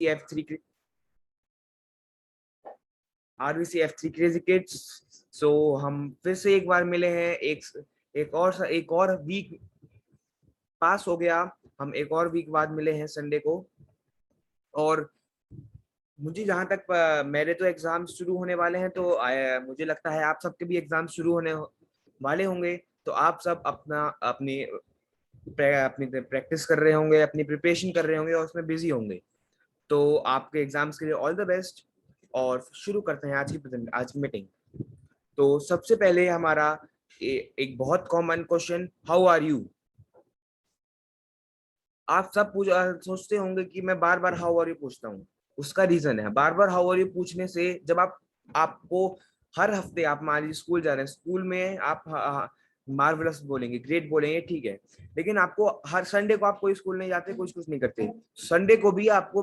F3 RVC F3 crazy kids. सो हम फिर से एक बार मिले हैं, एक और वीक पास हो गया, हम एक और वीक बाद मिले हैं संडे को। और मुझे जहां तक मेरे तो एग्जाम शुरू होने वाले हैं, तो मुझे लगता है आप सबके भी एग्जाम शुरू होने वाले होंगे। तो आप सब अपनी अपनी प्रैक्टिस कर रहे होंगे, अपनी प्रिपरेशन कर रहे होंगे और उसमें बिजी होंगे। तो आपके एग्जाम्स के लिए ऑल द बेस्ट। और शुरू करते हैं आज की मीटिंग। तो सबसे पहले हमारा एक बहुत common question, how are you. आप सब सोचते होंगे कि मैं बार बार हाउ आर यू पूछता हूँ। उसका रीजन है, बार बार हाउ आर यू पूछने से, जब आपको हर हफ्ते, आप मान लीजिए स्कूल जा रहे हैं, स्कूल में आप मार्वलस बोलेंगे, ग्रेट बोलेंगे, ठीक है। लेकिन आपको हर संडे को आप कोई स्कूल नहीं जाते, कुछ नहीं करते। संडे को भी आपको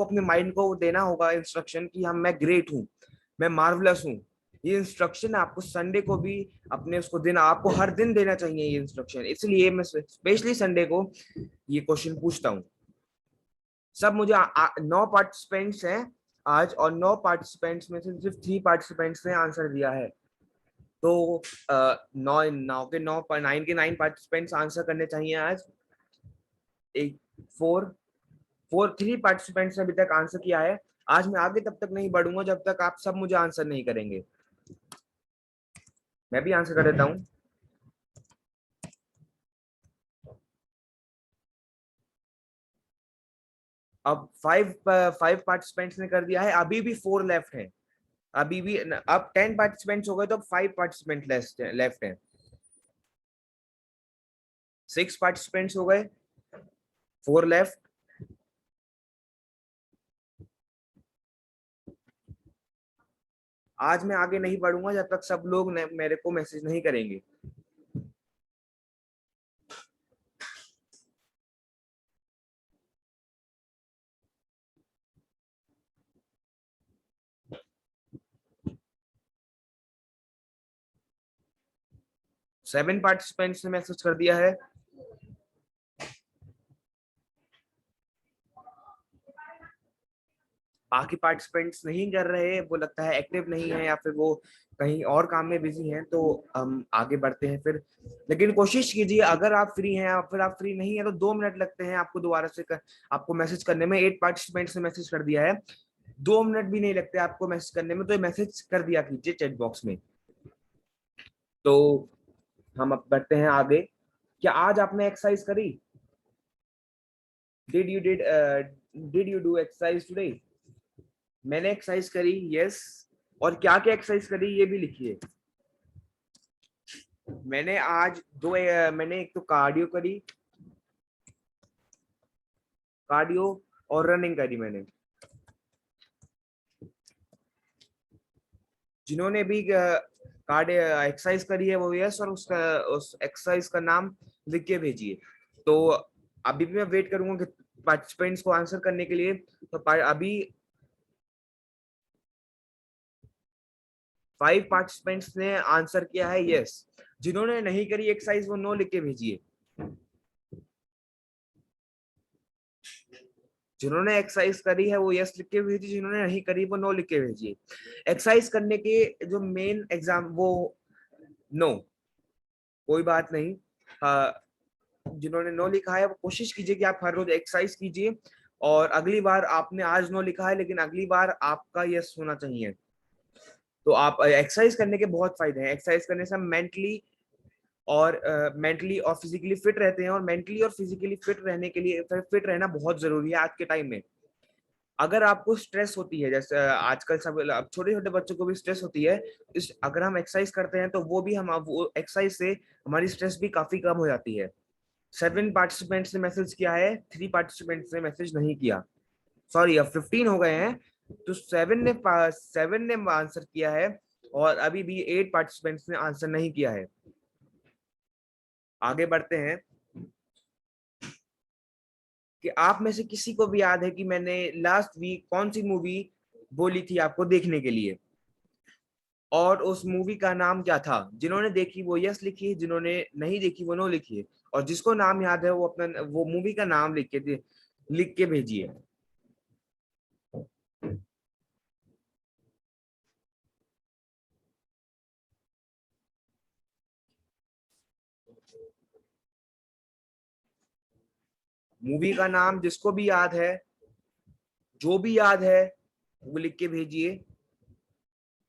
अपने माइंड को देना होगा इंस्ट्रक्शन कि हम मैं ग्रेट हूँ, मैं मार्वलस हूँ। ये इंस्ट्रक्शन आपको संडे को भी अपने उसको देना, आपको हर दिन देना चाहिए ये इंस्ट्रक्शन। इसलिए मैं स्पेशली संडे को ये क्वेश्चन पूछता हूँ। सब मुझे 9 पार्टिसिपेंट्स हैं आज, और 9 पार्टिसिपेंट्स में से सिर्फ 3 पार्टिसिपेंट्स ने आंसर दिया है। तो 9 के 9 आंसर करने चाहिए आज। एक 3 पार्टिसिपेंट्स ने अभी तक आंसर किया है। आज मैं आगे तब तक नहीं बढ़ूंगा जब तक आप सब मुझे आंसर नहीं करेंगे। मैं भी आंसर कर देता हूँ। अब 5 पार्टिसिपेंट्स ने कर दिया है, अभी भी 4 लेफ्ट हैं। अभी भी अब 10 पार्टिसिपेंट्स हो गए, तो 5 पार्टिसिपेंट लेफ्ट हैं। 6 पार्टिसिपेंट्स हो गए, 4 लेफ्ट। आज मैं आगे नहीं बढ़ूंगा जब तक सब लोग मेरे को मैसेज नहीं करेंगे। सेवन पार्टिसिपेंट्स ने मैसेज कर दिया है। बाकी पार्टिसिपेंट्स नहीं कर रहे, वो लगता है एक्टिव नहीं है, या फिर वो कहीं और काम में बिजी हैं। तो हम आगे बढ़ते हैं फिर। लेकिन कोशिश कीजिए, अगर आप फ्री हैं या फिर आप फ्री नहीं है, तो 2 मिनट लगते हैं आपको दोबारा से आपको मैसेज करने में। 8 पार्टिसिपेंट्स ने मैसेज कर दिया है, 2 मिनट भी नहीं लगते आपको मैसेज करने में। तो मैसेज कर दिया कीजिए चैट बॉक्स में। तो हम अब बढ़ते हैं आगे। क्या आज आपने एक्सरसाइज करी? Did you do exercise today? मैंने एक्सरसाइज करी, यस। और क्या क्या एक्सरसाइज करी ये भी लिखिए। मैंने आज मैंने एक तो कार्डियो और रनिंग करी मैंने। जिन्होंने भी कार्डियो एक्सरसाइज करी है वो यस, और उस एक्सरसाइज का नाम लिख के भेजिए। तो अभी भी मैं वेट करूंगा कि पार्टिसिपेंट्स को आंसर करने के लिए। तो अभी 5 पार्टिसिपेंट्स ने आंसर किया है यस। जिन्होंने नहीं करी एक्सरसाइज वो नो लिख के भेजिए। जिन्होंने एक्सरसाइज करी है वो यस लिख के भेजिए, जिन्होंने नहीं करी वो नो लिख के भेजिए। एक्सरसाइज करने के जो मेन एग्जाम वो नो, कोई बात नहीं। जिन्होंने नो लिखा है वो कोशिश कीजिए कि आप हर रोज एक्सरसाइज कीजिए। और अगली बार आपने आज नो लिखा है, लेकिन अगली बार आपका यस होना चाहिए। तो आप एक्सरसाइज करने के बहुत फायदे हैं। एक्सरसाइज करने से हम मेंटली और फिजिकली फिट रहते हैं। और मेंटली और फिजिकली फिट रहने के लिए, फिट रहना बहुत जरूरी है आज के टाइम में। अगर आपको स्ट्रेस होती है, जैसे आजकल सब छोटे छोटे बच्चों को भी स्ट्रेस होती है, अगर हम एक्सरसाइज करते हैं तो वो एक्सरसाइज से हमारी स्ट्रेस भी काफी कम हो जाती है। 7 पार्टिसिपेंट्स ने मैसेज किया है, 3 पार्टिसिपेंट्स ने मैसेज नहीं किया। सॉरी, अब 15 हो गए हैं। तो 7 ने आंसर किया है, और अभी भी 8 पार्टिसिपेंट्स ने आंसर नहीं किया है। आगे बढ़ते हैं। कि आप में से किसी को भी याद है कि मैंने लास्ट वीक कौन सी मूवी बोली थी आपको देखने के लिए, और उस मूवी का नाम क्या था? जिन्होंने देखी वो यस लिखिए, जिन्होंने नहीं देखी वो नो लिखिए। और जिसको नाम याद है वो अपना वो मूवी का नाम लिख के भेजिए। मूवी का नाम जिसको भी याद है, जो भी याद है वो लिख के भेजिए।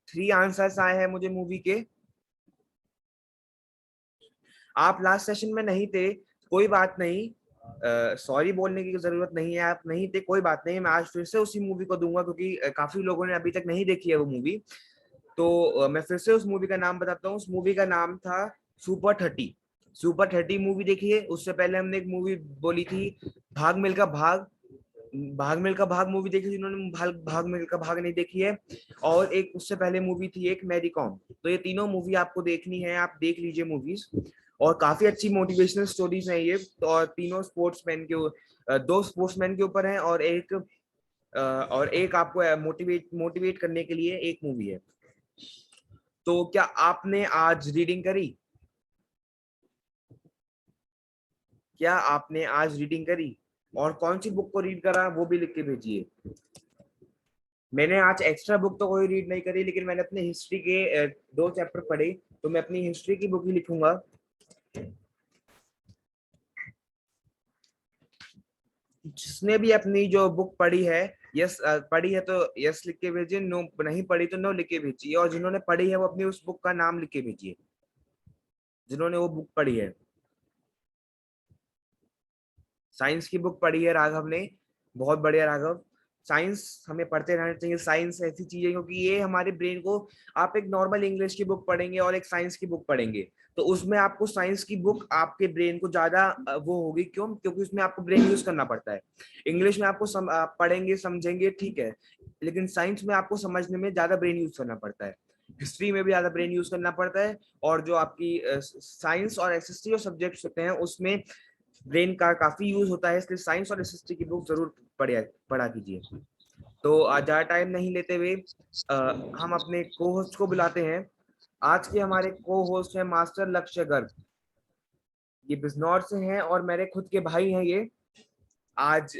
3 आंसर्स आए हैं मुझे मूवी के। आप लास्ट सेशन में नहीं थे, कोई बात नहीं, सॉरी बोलने की जरूरत नहीं है, आप नहीं थे कोई बात नहीं, मैं आज फिर से उसी मूवी को दूंगा क्योंकि काफी लोगों ने अभी तक नहीं देखी है वो मूवी। तो मैं फिर से उस मूवी का नाम बताता हूँ। उस मूवी का नाम था सुपर 30। सुपर 30 मूवी देखी है। उससे पहले हमने एक मूवी बोली थी भाग मिल्खा भाग। भाग मिल्खा भाग मूवी देखी, जिन्होंने भाग मिल्खा भाग नहीं देखी है। और एक उससे पहले मूवी थी एक मैरी कॉम। तो ये तीनों मूवी आपको देखनी है, आप देख लीजिए मूवीज। और काफी अच्छी मोटिवेशनल स्टोरीज हैं ये। और तीनों स्पोर्ट्समैन के, 2 स्पोर्ट्समैन के ऊपर हैं और एक आपको मोटिवेट मोटिवेट करने के लिए एक मूवी है। तो क्या आपने आज रीडिंग करी? क्या आपने आज रीडिंग करी? और कौन सी बुक को रीड करा वो भी लिख के भेजिए। मैंने आज एक्स्ट्रा बुक तो कोई रीड नहीं करी, लेकिन मैंने अपने हिस्ट्री के 2 चैप्टर पढ़े, तो मैं अपनी हिस्ट्री की बुक ही लिखूंगा। जिसने भी अपनी जो बुक पढ़ी है, यस पढ़ी है तो यस लिख के भेजिए, नो नहीं पढ़ी तो नो लिख के भेजिए। और जिन्होंने पढ़ी है वो अपनी उस बुक का नाम लिख के भेजिए, जिन्होंने वो बुक पढ़ी है। साइंस की बुक पढ़ी है राघव ने, बहुत बढ़िया राघव। साइंस हमें पढ़ते रहना चाहिए। साइंस ऐसी चीज है क्योंकि ये हमारे ब्रेन को, आप एक नॉर्मल इंग्लिश की बुक पढ़ेंगे और एक साइंस की बुक पढ़ेंगे, तो उसमें आपको साइंस की बुक आपके ब्रेन को ज्यादा वो होगी। क्यों? क्योंकि उसमें आपको ब्रेन यूज करना पड़ता है। इंग्लिश में आपको आप पढ़ेंगे समझेंगे ठीक है, लेकिन साइंस में आपको समझने में ज्यादा ब्रेन यूज करना पड़ता है। हिस्ट्री में भी ज्यादा ब्रेन यूज करना पड़ता है। और जो आपकी साइंस और एसएसटी जो सब्जेक्ट्स होते हैं उसमें ब्रेन का काफी यूज होता है। इसलिए साइंस और एसएसटी की बुक जरूर पढ़ा कीजिए। तो ज्यादा टाइम नहीं लेते हुए हम अपने को होस्ट को बुलाते हैं। आज के हमारे को होस्ट हैं मास्टर लक्ष्य गर्ग। ये बिजनौर से हैं और मेरे खुद के भाई हैं ये। आज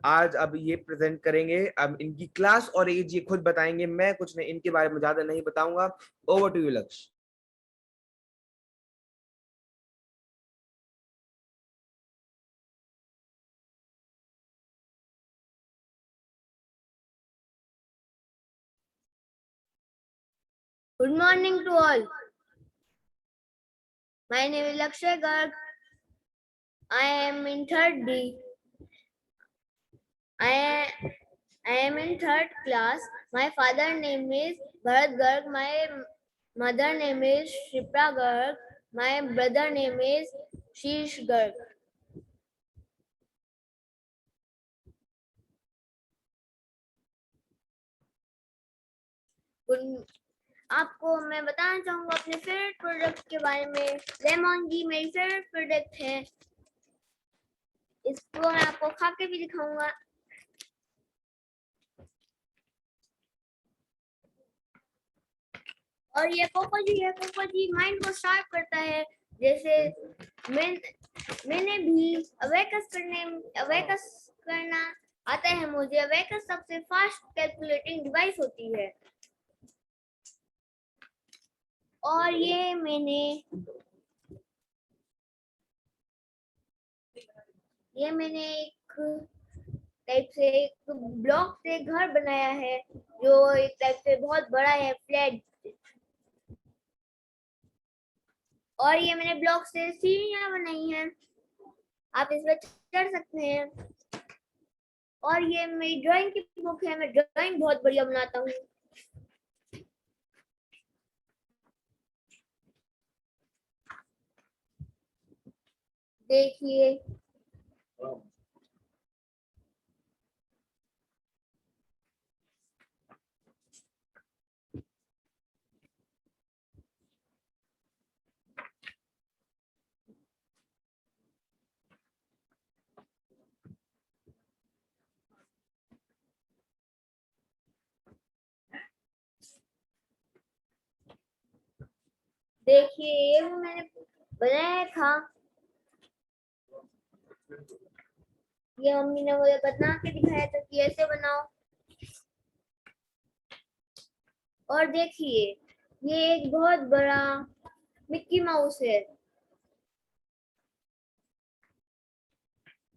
आज अब ये प्रेजेंट करेंगे। अब इनकी क्लास और एज ये खुद बताएंगे, मैं कुछ नहीं इनके बारे में ज्यादा नहीं बताऊंगा। ओवर टू यू लक्ष्य। Good morning to all. My name is Lakshay Garg. I am in third D. I am in third class. My father name is Bharat Garg. My mother name is Shipra Garg. My brother name is Sheesh Garg. आपको मैं बताना चाहूंगा अपने favourite product के बारे में। Lemon जी मेरी favourite product है। इसको मैं आपको खा के भी दिखाऊंगा। और ये कोको जी है। कोको जी माइंड को शार्प करता है। जैसे मैंने भी अवेकस करना आता है मुझे। अवेकस सबसे फास्ट कैलकुलेटिंग डिवाइस होती है। और ये मैंने एक ब्लॉक से घर बनाया है जो एक टाइप से बहुत बड़ा है, फ्लैट। और ये मैंने ब्लॉक से सीढ़ियां बनाई हैं, आप इस पर चढ़ सकते हैं। और ये मेरी ड्राइंग की बुक है, मैं ड्राइंग बहुत बढ़िया बनाता हूँ। देखिए देखिए ये वो मैंने बनाया था। ये मम्मी ने मुझे बना के दिखाया था कि ऐसे बनाओ। और देखिए ये एक बहुत बड़ा मिक्की माउस है।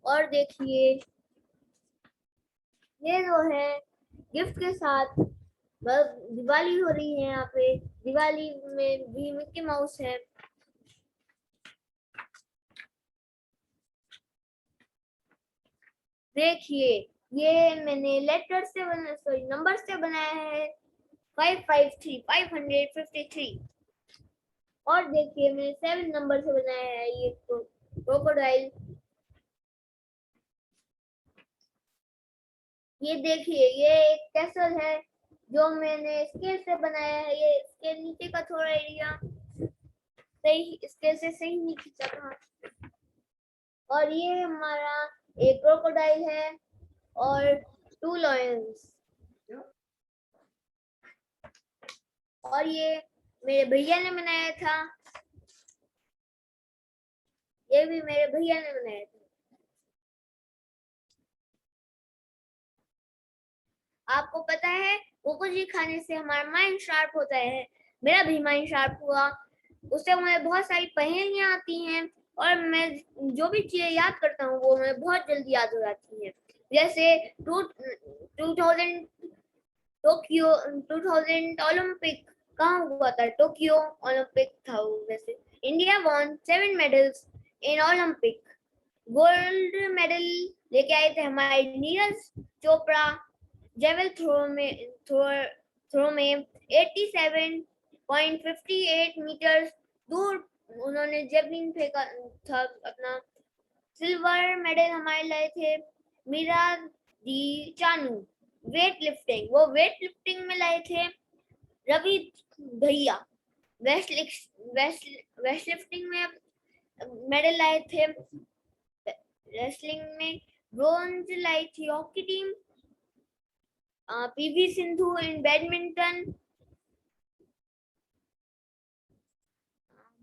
और देखिए ये जो है गिफ्ट के साथ बस दिवाली हो रही है। यहाँ पे दिवाली में भी मिक्की माउस है। देखिए ये मैंने लेटर से बना सॉरी नंबर से बनाया है 553 और देखिए मैंने 7 नंबर से बनाया है ये क्रोकोडाइल। ये देखिए ये एक कैसल है जो मैंने स्केल से बनाया है। ये इसके नीचे का थोड़ा एरिया सही स्केल से सही नहीं खींचा था। और ये हमारा एक क्रोकोडाइल है और 2 लॉयंस। और ये मेरे भैया ने बनाया था। ये भी मेरे भैया ने बनाया था। आपको पता है कोको जी खाने से हमारा माइंड शार्प होता है। मेरा भी माइंड शार्प हुआ। उससे मुझे बहुत सारी पहेलियां आती हैं और मैं जो भी चीजें याद करता हूँ वो मुझे बहुत जल्दी याद हो जाती है। जैसे 2000 टोक्यो 2000 ओलंपिक कहाँ हुआ था? टोक्यो ओलंपिक था वो। वैसे India won 7 medals in Olympic. Gold medal लेके आए थे हमारे नीरज चोपड़ा। जेवल थ्रो में 87.58 मीटर दूर उन्होंने जेवलिन फेंका था। अपना सिल्वर मेडल हमारे लाए थे मीरा दी चानू। वेट लिफ्टिंग वो वेट लिफ्टिंग में लाए थे रवि भैया। वेस्ट वेस्ट लिफ्टिंग में मेडल लाए थे। रेसलिंग में ब्रोंज लाई थी hockey team PV Sindhu in badminton.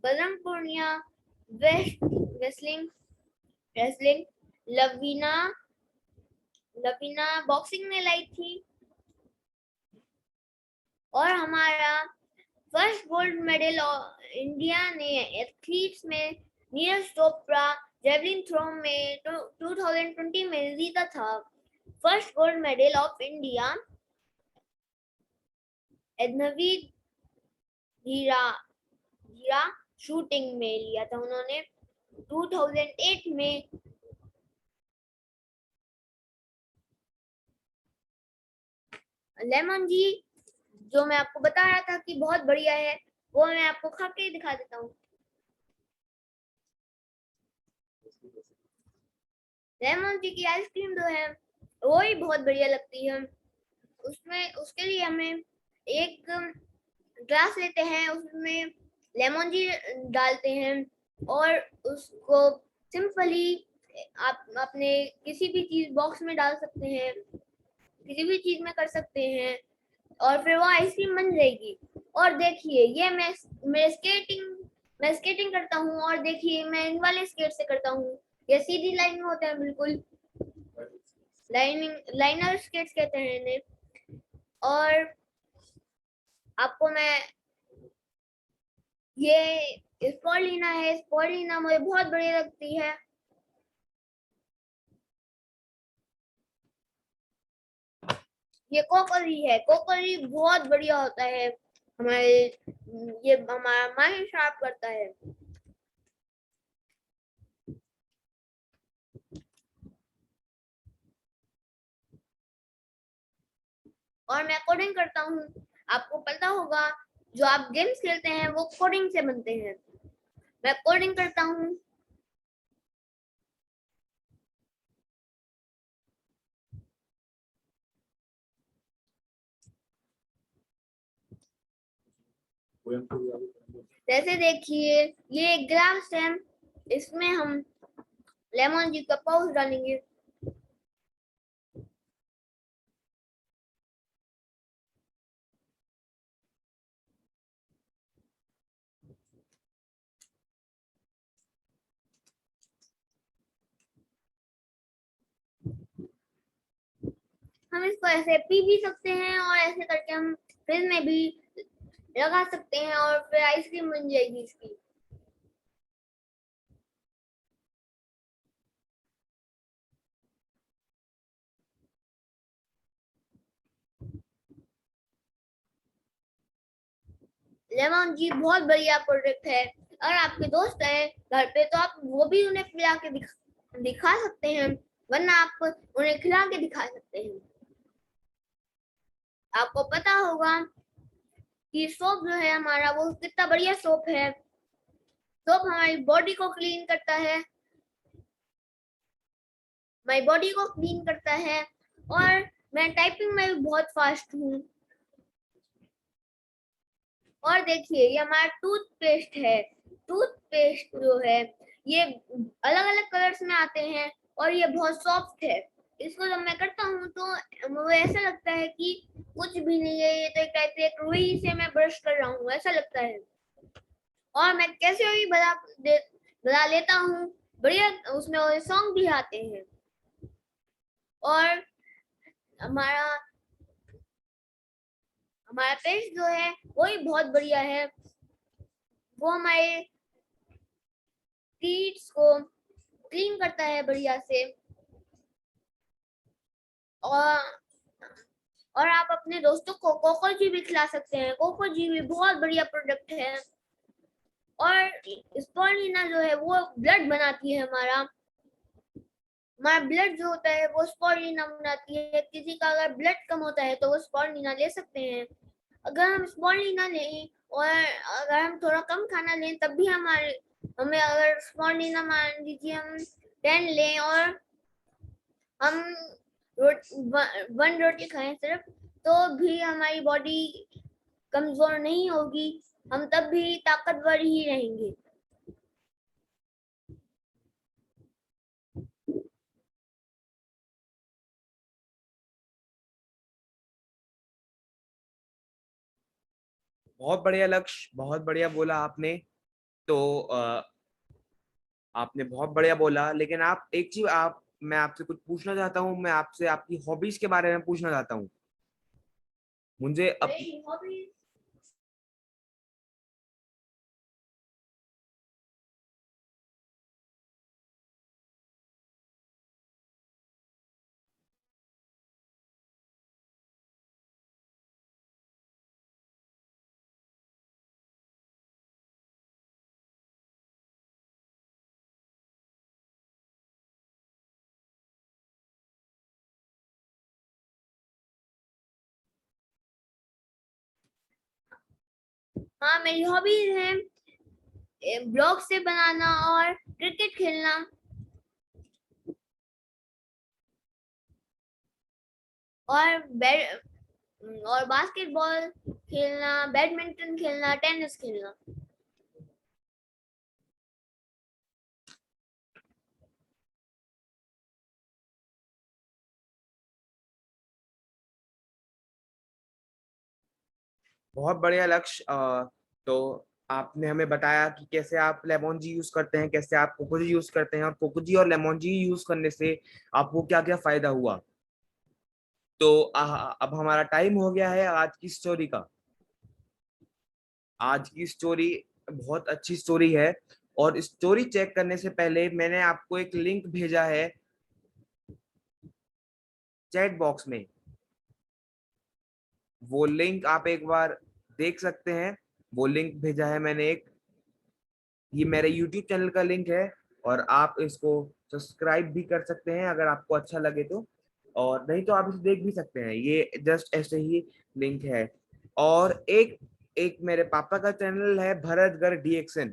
Bajrang Purnia wrestling wrestling Lovlina Lovlina boxing में लाई थी। और हमारा फर्स्ट गोल्ड मेडल इंडिया ने एथलीट्स में नीरज चोपड़ा जेवलिन थ्रो में 2020 में जीता था। First gold medal of India एडनवी धीरा धीरा शूटिंग में लिया था उन्होंने 2008 में। लेमन जी जो मैं आपको बता रहा था कि बहुत बढ़िया है वो मैं आपको खा के दिखा देता हूँ। लेमन जी की आइसक्रीम जो है वो ही बहुत बढ़िया लगती है। उसमें उसके लिए हमें एक ग्लास लेते हैं उसमें लेमन जी डालते हैं और उसको सिंपली आप अपने किसी भी चीज बॉक्स में डाल सकते हैं किसी भी चीज में कर सकते हैं और फिर वो आइसक्रीम बन जाएगी। और देखिए ये मैं स्केटिंग करता हूँ और देखिए मैं इन वाले स्केट से करता हूँ। ये सीधी लाइन में होते हैं बिल्कुल लाइनर स्केट्स कहते हैं इन्हें। और आपको मैं ये स्पॉलिना है। स्पॉलिना मुझे बहुत बढ़िया लगती है। ये कोकरी है। कोकरी बहुत बढ़िया होता है हमारे ये हमारा माइंड शार्प करता है। और मैं कोडिंग करता हूँ। आपको पता होगा जो आप गेम्स खेलते हैं वो कोडिंग से बनते हैं। मैं कोडिंग करता हूँ। जैसे देखिए ये एक ग्लास है इसमें हम लेमन जी का पाउच डालेंगे। हम इसको ऐसे पी भी सकते हैं और ऐसे करके हम फ्रिज में भी लगा सकते हैं और फिर आइसक्रीम बन जाएगी इसकी। लेमन जी बहुत बढ़िया प्रोडक्ट है। अगर आपके दोस्त है घर पे तो आप वो भी उन्हें पिला के दिखा सकते हैं, वरना आप उन्हें खिला के दिखा सकते हैं। आपको पता होगा कि सोप जो है हमारा वो कितना बढ़िया सोप है। सोप हमारी बॉडी को क्लीन करता है, हमारी बॉडी को क्लीन करता है। और मैं टाइपिंग में भी बहुत फास्ट हूँ। और देखिए ये हमारा टूथपेस्ट है। टूथपेस्ट जो है ये अलग अलग कलर्स में आते हैं और ये बहुत सॉफ्ट है। इसको जब मैं करता हूँ तो मुझे ऐसा लगता है कि कुछ भी नहीं है, ये तो एक टाइप से रुई से मैं ब्रश कर रहा हूँ ऐसा लगता है। और मैं कैसे भी बजा लेता हूँ बढ़िया, उसमें सॉन्ग भी आते हैं। और हमारा हमारा पेस्ट जो है वो ही बहुत बढ़िया है। वो हमारे टीथ को क्लीन करता है बढ़िया से। और आप अपने दोस्तों को कोको जी भी खिला सकते हैं। कोको जी भी बहुत बढ़िया प्रोडक्ट है। और स्पॉलिना जो है वो ब्लड बनाती है हमारा ब्लड जो होता है वो स्पॉलिना बनाती है। किसी का अगर ब्लड कम होता है तो वो स्पॉलिना ले सकते हैं। अगर हम स्पॉलिना लें और अगर हम थोड़ा कम खाना लें तब भी हमें अगर स्पॉलिना मान लीजिए हम 10 लें और हम वन रोटी खाएं सिर्फ, तो भी हमारी बॉडी कमजोर नहीं होगी, हम तब भी ताकतवर ही रहेंगे। बहुत बढ़िया लक्ष्य, बहुत बढ़िया बोला आपने। तो आपने बहुत बढ़िया बोला, लेकिन आप एक चीज आप मैं आपसे कुछ पूछना चाहता हूँ। मैं आपसे आपकी हॉबीज के बारे में पूछना चाहता हूँ। मुझे हाँ, मेरी हॉबीज है ब्लॉग से बनाना और क्रिकेट खेलना और बास्केटबॉल खेलना, बैडमिंटन खेलना, टेनिस खेलना। बहुत बढ़िया लक्ष्य। तो आपने हमें बताया कि कैसे आप लेमन जी यूज करते हैं, कैसे आप कोको जी यूज करते हैं, और कोको जी और लेमन जी यूज करने से आपको क्या क्या फायदा हुआ। तो अब हमारा टाइम हो गया है आज की स्टोरी का। आज की स्टोरी बहुत अच्छी स्टोरी है, और स्टोरी चेक करने से पहले मैंने आपको एक लिंक भेजा है चैट बॉक्स में। वो लिंक आप एक बार देख सकते हैं। वो लिंक भेजा है मैंने एक, ये मेरे YouTube चैनल का लिंक है, और आप इसको सब्सक्राइब भी कर सकते हैं अगर आपको अच्छा लगे तो, और नहीं तो आप इसे देख भी सकते हैं। ये जस्ट ऐसे ही लिंक है। और एक एक मेरे पापा का चैनल है भरतगढ़ DXN,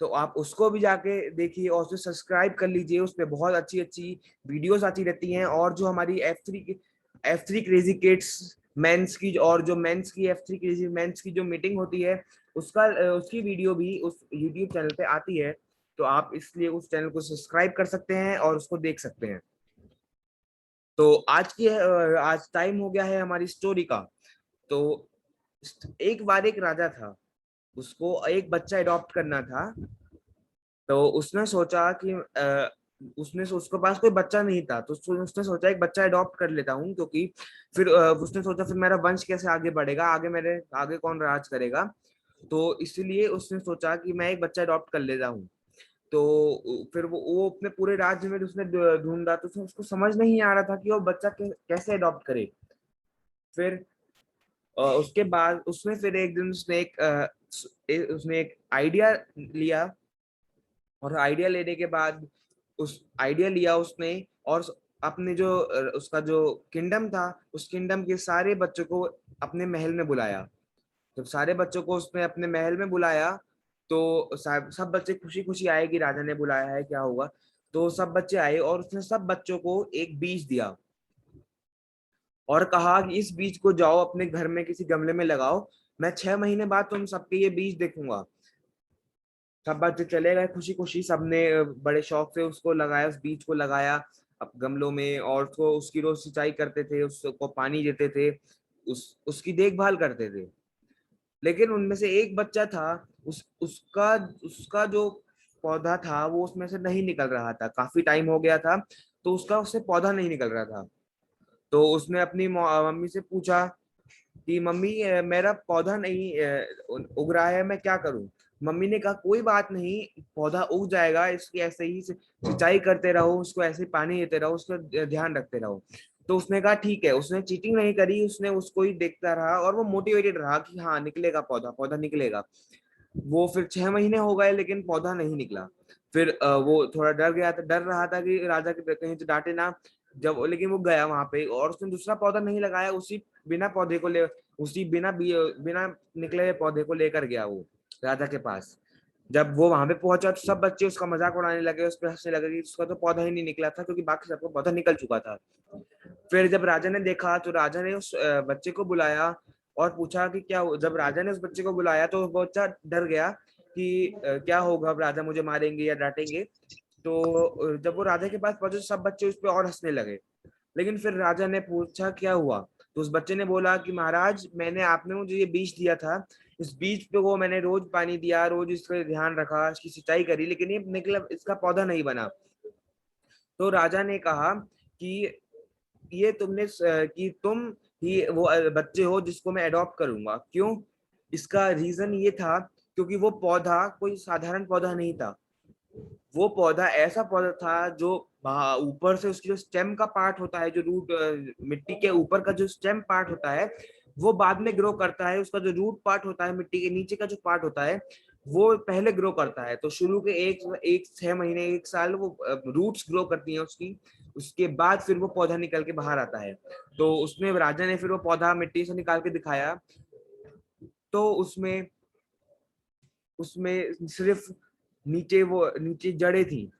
तो आप उसको भी जाके देखिए और उसे सब्सक्राइब कर लीजिए। उस पर बहुत अच्छी अच्छी वीडियोस आती रहती हैं। और जो हमारी F3 क्रेजी किड्स मेंस की, और जो मेंस की F3 क्रेजी मेंस की जो मीटिंग होती है, उसकी वीडियो भी उस यूट्यूब चैनल पे आती है। तो आप इसलिए उस चैनल को सब्सक्राइब कर सकते हैं और उसको देख सकते हैं। तो आज टाइम हो गया है हमारी स्टोरी का। तो एक बार एक राजा था, उसको एक बच्चा अडॉप्ट करना था। तो उसने सोचा कि उसके पास कोई बच्चा नहीं था, तो उसने सोचा एक बच्चा अडॉप्ट कर लेता हूँ, क्योंकि फिर उसने सोचा फिर मेरा वंश कैसे आगे बढ़ेगा, मेरे आगे कौन राज करेगा। तो इसलिए उसने सोचा कि मैं एक बच्चा अडॉप्ट कर लेता हूँ। तो फिर वो अपने पूरे राज्य में उसने ढूंढा, तो उसको समझ नहीं आ रहा था कि वो बच्चा कैसे अडॉप्ट करे। फिर उसके बाद उसने फिर एक दिन उसने एक उसने एक आइडिया लिया, और आइडिया लेने के बाद उस आइडिया लिया उसने, और अपने जो उसका जो किंगडम था, उस किंगडम के सारे बच्चों को अपने महल में बुलाया। जब सारे बच्चों को उसने अपने महल में बुलाया, तो सब बच्चे खुशी खुशी आए कि राजा ने बुलाया है, क्या होगा। तो सब बच्चे आए और उसने सब बच्चों को एक बीज दिया और कहा कि इस बीज को जाओ अपने घर में किसी गमले में लगाओ, मैं 6 महीने बाद तुम सबके ये बीज देखूंगा। सब बच्चे चले गए खुशी खुशी, सबने बड़े शौक से उसको लगाया, उस बीज को लगाया अब गमलों में, और उसको उसकी रोज सिंचाई करते थे, उसको पानी देते थे, उसकी देखभाल करते थे। लेकिन उनमें से एक बच्चा था, उसका उसका जो पौधा था वो उसमें से नहीं निकल रहा था, काफी टाइम हो गया था, तो उसका उससे पौधा नहीं निकल रहा था। तो उसने अपनी मम्मी से पूछा कि मम्मी मेरा पौधा नहीं उग रहा है, मैं क्या करूं। मम्मी ने कहा कोई बात नहीं, पौधा उग जाएगा, इसकी ऐसे ही सिंचाई करते रहो, उसको ऐसे ही पानी देते रहो, उसका ध्यान रखते रहो। तो उसने कहा ठीक है, उसने चीटिंग नहीं करी, उसने उसको ही देखता रहा और वो मोटिवेटेड रहा कि हाँ निकलेगा पौधा, पौधा निकलेगा। वो फिर 6 महीने हो गए लेकिन पौधा नहीं निकला। फिर वो थोड़ा डर गया था, डर रहा था कि राजा के कहीं से डांटे ना। जब लेकिन वो गया वहां पे और उसने दूसरा पौधा नहीं लगाया, उसी बिना पौधे को ले उसी बिना निकले हुए पौधे को लेकर गया वो राजा के पास। जब वो वहां पे पहुंचा तो सब बच्चे उसका मजाक उड़ाने लगे, उस पर हंसने लगे कि उसका तो पौधा ही नहीं निकला था, क्योंकि बाकी सबका पौधा निकल चुका था। फिर जब राजा ने देखा तो राजा ने उस बच्चे को बुलाया और पूछा कि जब राजा ने उस बच्चे को बुलाया तो वो बच्चा डर गया कि क्या होगा, अब राजा मुझे मारेंगे या डांटेंगे। तो जब वो राजा के पास पहुंचे तो सब बच्चे उस पर और हंसने लगे। लेकिन फिर राजा ने पूछा क्या हुआ, तो उस बच्चे ने बोला कि महाराज मैंने आपने मुझे ये बीज दिया था, इस बीज पे वो मैंने रोज पानी दिया, रोज इसका ध्यान रखा, इसकी सिंचाई करी, लेकिन ये निकला, इसका पौधा नहीं बना। तो राजा ने कहा कि ये कि तुम ही वो बच्चे हो जिसको मैं अडॉप्ट करूंगा। क्यों? इसका रीजन ये था क्योंकि वो पौधा कोई साधारण पौधा नहीं था, वो पौधा ऐसा पौधा था जो ऊपर से उसकी जो स्टेम का पार्ट होता है, जो रूट मिट्टी के ऊपर का जो स्टेम पार्ट होता है वो बाद में ग्रो करता है, उसका जो रूट पार्ट होता है, मिट्टी के नीचे का जो पार्ट होता है वो पहले ग्रो करता है। तो शुरू के एक 6 महीने 1 साल वो रूट्स ग्रो करती हैं उसकी, उसके बाद फिर वो पौधा निकल के बाहर आता है। तो उसने राजा ने फिर वो पौधा मिट्टी से निकाल के दिखाया, तो उसमें उसमें सिर्फ नीचे जड़ें थी।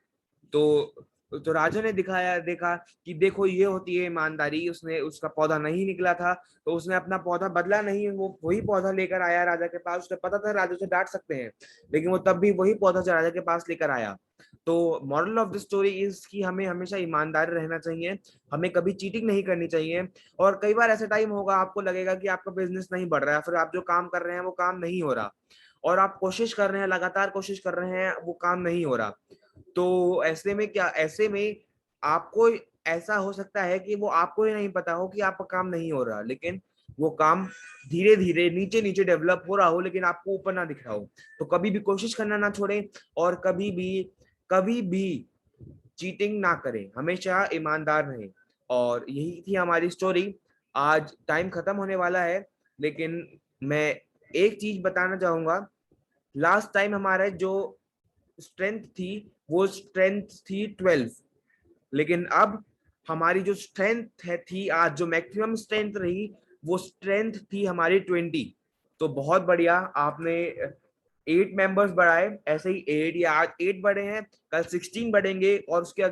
तो राजा ने दिखाया, देखा कि देखो ये होती है ईमानदारी, उसने उसका पौधा नहीं निकला था तो उसने अपना पौधा बदला नहीं, वो वही पौधा लेकर आया राजा के पास। उसे पता था राजा से डांट सकते हैं, लेकिन वो तब भी वही पौधा से राजा के पास लेकर आया। तो moral of the story is कि हमें हमेशा ईमानदार रहना चाहिए, हमें कभी चीटिंग नहीं करनी चाहिए। और कई बार ऐसा टाइम होगा आपको लगेगा कि आपका बिजनेस नहीं बढ़ रहा है, फिर आप जो काम कर रहे हैं वो काम नहीं हो रहा, और आप कोशिश कर रहे हैं, लगातार कोशिश कर रहे हैं, वो काम नहीं हो रहा। तो ऐसे में आपको ऐसा हो सकता है कि वो आपको ही नहीं पता हो कि आपका काम नहीं हो रहा, लेकिन वो काम धीरे धीरे नीचे नीचे डेवलप हो रहा हो, लेकिन आपको ऊपर ना दिख रहा हो। तो कभी भी कोशिश करना ना छोड़ें, और कभी भी चीटिंग ना करें, हमेशा ईमानदार रहें। और यही थी हमारी स्टोरी। आज टाइम खत्म होने वाला है, लेकिन मैं एक चीज बताना चाहूंगा। लास्ट टाइम हमारा जो स्ट्रेंथ थी वो स्ट्रेंथ थी 12, लेकिन अब हमारी जो स्ट्रेंथ है थी आज, जो मैक्सिमम स्ट्रेंथ रही वो स्ट्रेंथ थी हमारी 20। तो बहुत बढ़िया, आपने 8 मेंबर्स बढ़ाए, ऐसे ही 8 या आज 8 बढ़े हैं, कल 16 बढ़ेंगे, और उसके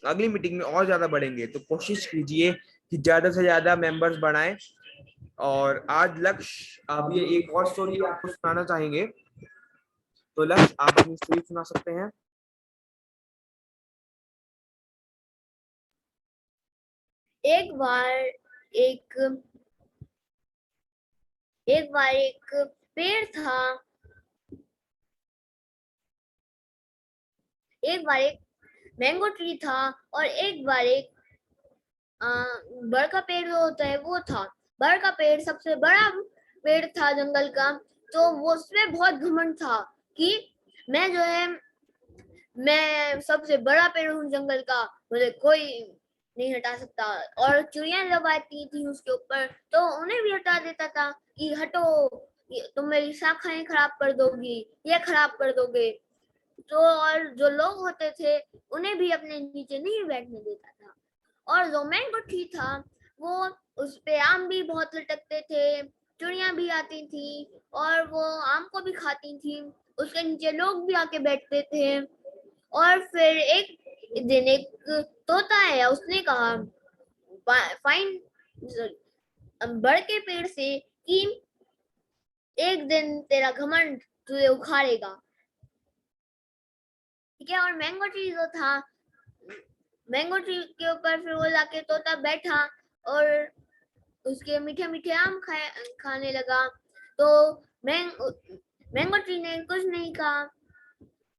अगली मीटिंग में और ज्यादा बढ़ेंगे। तो कोशिश कीजिए कि ज्यादा से ज्यादा मेंबर्स बढ़ाएं। और आज लक्ष्य, आप ये एक और स्टोरी आपको सुनाना चाहेंगे, तो लक्ष्य आप अपनी स्टोरी सुना सकते हैं। एक बार एक एक बार एक पेड़ था। एक बार एक मैंगो ट्री था, और एक बार एक बड़ का पेड़ जो होता है वो था। बड़ का पेड़ सबसे बड़ा पेड़ था जंगल का। तो वो उसमें बहुत घमंड था कि मैं जो है मैं सबसे बड़ा पेड़ हूँ जंगल का, मुझे कोई नहीं हटा सकता। और चुड़िया जब आती थी उसके ऊपर तो उन्हें भी हटा देता था कि हटो, तुम मेरी शाखाएं खराब कर दोगी, ये खराब कर दोगे। तो और जो लोग होते थे उन्हें भी अपने नीचे नहीं बैठने देता था। और जो मैंगो ट्री था वो उस पे आम भी बहुत लटकते थे, चिड़िया भी आती थी और वो आम को भी खाती थी। उसके नीचे लोग भी आके बैठते थे। और फिर एक दिन एक तोता आया, उसने कहा फाइन बड़ के पेड़ से कि एक दिन तेरा घमंड तुझे उखाड़ेगा। ठीक है। और मैंगो ट्री जो था, मैंगो ट्री के ऊपर फिर वो जाके तोता बैठा और उसके मीठे मीठे आम खाने लगा। तो मैंगो ट्री ने कुछ नहीं कहा।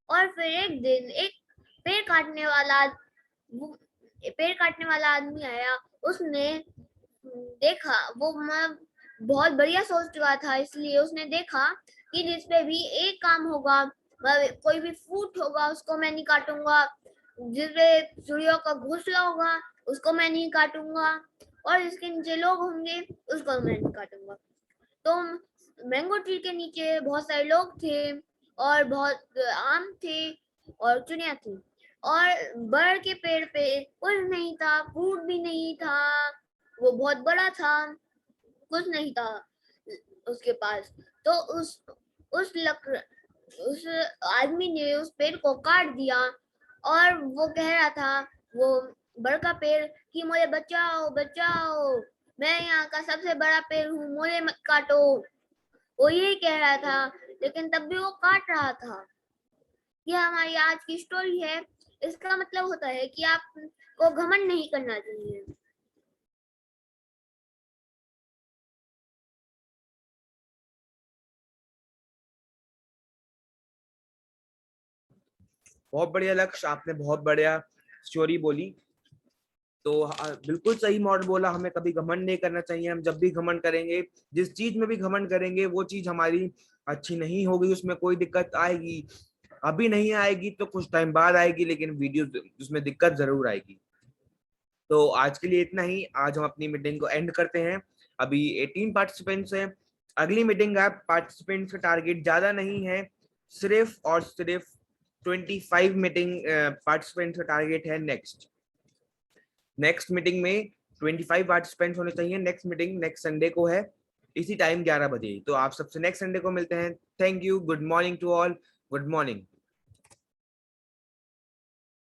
और फिर एक दिन एक पेड़ काटने वाला आदमी आया। उसने देखा, वो बहुत बढ़िया सोच रहा था, इसलिए उसने देखा कि जिसपे भी एक काम होगा, कोई भी फ्रूट होगा उसको मैं नहीं काटूंगा, जिसपे चिड़ियों का घोंसला होगा उसको मैं नहीं काटूंगा, और जिसके नीचे लोग होंगे उसको मैं नहीं काटूंगा। तो मैंगो ट्री के नीचे बहुत सारे लोग थे और बहुत आम थे और चिड़िया थी। और बड़ के पेड़ पे कुछ नहीं था, फ्रूट भी नहीं था, वो बहुत बड़ा था, कुछ नहीं था उसके पास। तो उस आदमी ने उस पेड़ को काट दिया और वो कह रहा था, वो बड़का पेड़, कि मुझे बचाओ बचाओ, मैं यहाँ का सबसे बड़ा पेड़ हूँ, मुझे मत काटो। वो यही कह रहा था, लेकिन तब भी वो काट रहा था। यह हमारी आज की स्टोरी है। इसका मतलब होता है कि आपको घमंड नहीं करना चाहिए। बहुत बढ़िया लक्ष्य, आपने बहुत बढ़िया स्टोरी बोली। तो बिल्कुल सही मॉडल बोला, हमें कभी घमंड नहीं करना चाहिए। हम जब भी घमंड करेंगे, जिस चीज में भी घमंड करेंगे, वो चीज हमारी अच्छी नहीं होगी, उसमें कोई दिक्कत आएगी। अभी नहीं आएगी तो कुछ टाइम बाद आएगी, लेकिन वीडियो उसमें दिक्कत जरूर आएगी। तो आज के लिए इतना ही। आज हम अपनी मीटिंग को एंड करते हैं। अभी 18 पार्टिसिपेंट्स हैं। अगली मीटिंग का पार्टिसिपेंट्स का टारगेट ज्यादा नहीं है, सिर्फ और सिर्फ 25 मीटिंग पार्टिसिपेंट्स का टारगेट है। नेक्स्ट मीटिंग में 25 पार्टिसिपेंट्स होने चाहिए। नेक्स्ट मीटिंग नेक्स्ट संडे को है, इसी टाइम 11 बजे। तो आप सबसे नेक्स्ट संडे को मिलते हैं। Thank you, good morning to all, good morning.